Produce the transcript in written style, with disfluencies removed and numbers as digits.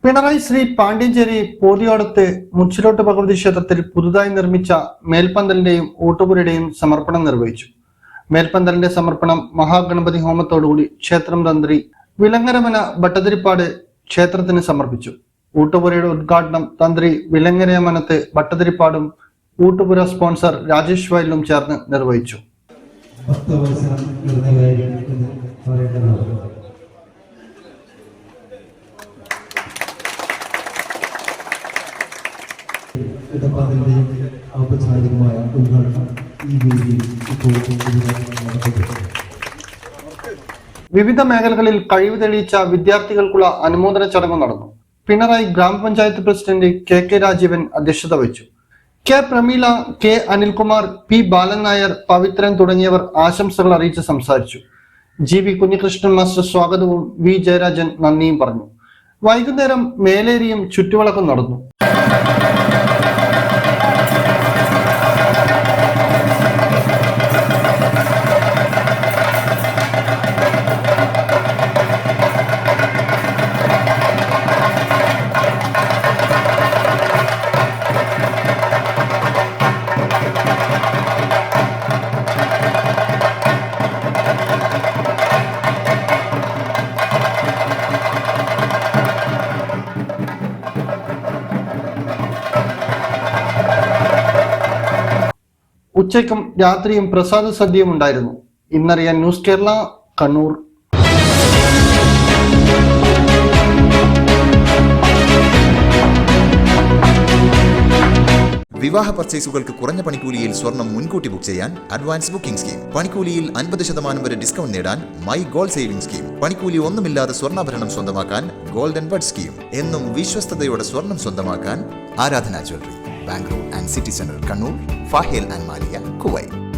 പിണറായി ശ്രീ പാണ്ഡ്യഞ്ചേരി പോതിയോടത്ത് മുച്ചിലോട്ട് ഭഗവതി ക്ഷേത്രത്തിൽ പുതുതായി നിർമ്മിച്ച മേൽപ്പന്തലിന്റെയും ഊട്ടുപുരയുടെയും സമർപ്പണം നിർവഹിച്ചു. മേൽപ്പന്തലിന്റെ സമർപ്പണം മഹാഗണപതി ഹോമത്തോടുകൂടി ക്ഷേത്രം തന്ത്രി വിലങ്ങരമന ഭട്ടതിരിപ്പാട് ക്ഷേത്രത്തിന് സമർപ്പിച്ചു. ഊട്ടുപുരയുടെ ഉദ്ഘാടനം തന്ത്രി വിലങ്ങരമനത്ത് ഭട്ടതിരിപ്പാടും ഊട്ടുപുര സ്പോൺസർ രാജേഷ് വയലിലും ചേർന്ന് നിർവഹിച്ചു. ഔപചാരികമായ ഉദ്ഘാടനം ഈ വേദിയിൽ ഇപ്പോൾ വിവിധ മേഖലകളിൽ കഴിവ് തെളിയിച്ച വിദ്യാർത്ഥികൾക്കുള്ള അനുമോദന ചടങ്ങ് നടന്നു. പിണറായി ഗ്രാമപഞ്ചായത്ത് പ്രസിഡന്റ് കെ രാജീവൻ അധ്യക്ഷത വഹിച്ചു. K Prameela, K Anilkumar, P Balan Nair, Pavithran തുടങ്ങിയവർ ആശംസകൾ അറിയിച്ച് സംസാരിച്ചു. GV കുഞ്ഞികൃഷ്ണൻ മാസ്റ്റർ സ്വാഗതവും വി ജയരാജൻ നന്ദിയും പറഞ്ഞു. വൈകുന്നേരം മേലേരിയും ചുറ്റുവിളക്കും നടന്നു. ഉച്ചയ്ക്കും രാത്രിയും പ്രസാദ സദ്യയും ഉണ്ടായിരുന്നു. ഇന്നറിയാൻ ന്യൂസ് കേരള, കണ്ണൂർ. വിവാഹ പർച്ചേസുകൾക്ക് കുറഞ്ഞ പണിക്കൂലിയിൽ സ്വർണം മുൻകൂട്ടി ബുക്ക് ചെയ്യാൻ അഡ്വാൻസ് ബുക്കിംഗ് സ്കീം. പണിക്കൂലിയിൽ 50% വരെ ഡിസ്കൗണ്ട് നേടാൻ മൈ ഗോൾഡ് സേവിംഗ് സ്കീം. പണിക്കൂലി ഒന്നുമില്ലാതെ സ്വർണ്ണാഭരണം സ്വന്തമാക്കാൻ ഗോൾഡൻ ബഡ് സ്കീം. എന്നും വിശ്വസ്തയോടെ സ്വർണം സ്വന്തമാക്കാൻ ആരാധന jewellery, Bangalore and city centre, Kannur, ഫാഹേൽ and Maliya, Kuwait.